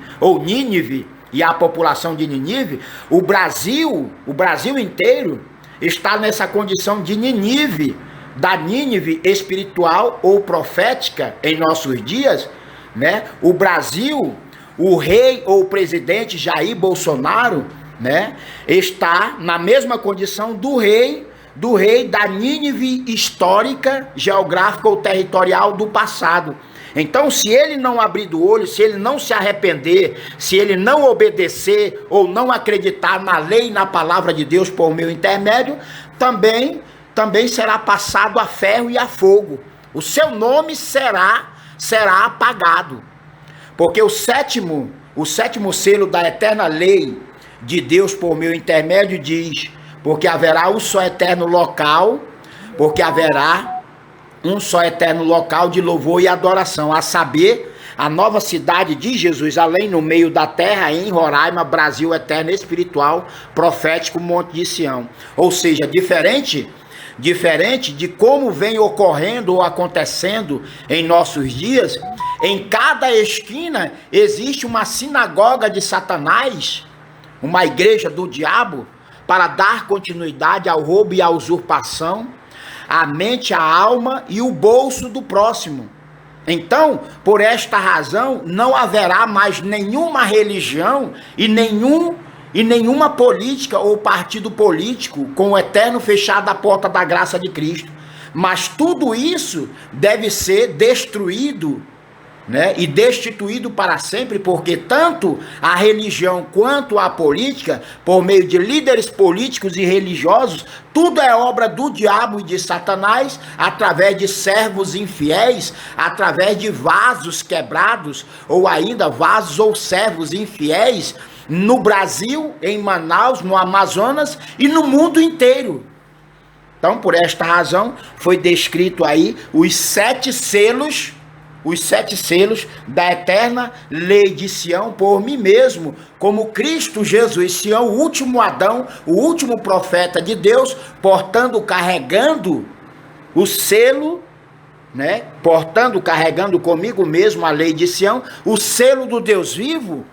e a população de Nínive, o Brasil inteiro está nessa condição de Nínive, da Nínive espiritual ou profética em nossos dias, né? O Brasil, o rei ou o presidente Jair Bolsonaro, né, está na mesma condição do rei da Nínive histórica, geográfica ou territorial do passado. Então, se ele não abrir do olho, se ele não se arrepender, se ele não obedecer ou não acreditar na lei e na palavra de Deus por meu intermédio, também será passado a ferro e a fogo. O seu nome será apagado. Porque o sétimo selo da eterna lei de Deus por meu intermédio diz: porque haverá um só eterno local, de louvor e adoração, a saber, a nova cidade de Jesus, além no meio da terra, em Roraima, Brasil eterno, espiritual, profético, Monte de Sião. Ou seja, diferente de como vem ocorrendo ou acontecendo em nossos dias, em cada esquina existe uma sinagoga de Satanás, uma igreja do diabo, para dar continuidade ao roubo e à usurpação, a mente, a alma e o bolso do próximo. Então, por esta razão, não haverá mais nenhuma religião e nenhuma política ou partido político com o eterno fechado à porta da graça de Cristo. Mas tudo isso deve ser destruído, né, e destituído para sempre, porque tanto a religião quanto a política, por meio de líderes políticos e religiosos, tudo é obra do diabo e de Satanás, através de servos infiéis, através de vasos quebrados, ou ainda vasos ou servos infiéis, no Brasil, em Manaus, no Amazonas e no mundo inteiro. Então, por esta razão, foi descrito aí os 7 selos da eterna lei de Sião por mim mesmo, como Cristo Jesus, Sião, o último Adão, o último profeta de Deus, carregando o selo, né? Carregando comigo mesmo a lei de Sião, o selo do Deus vivo,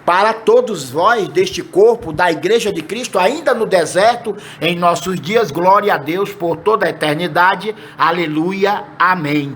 para todos vós deste corpo da igreja de Cristo, ainda no deserto, em nossos dias, glória a Deus por toda a eternidade, aleluia, amém.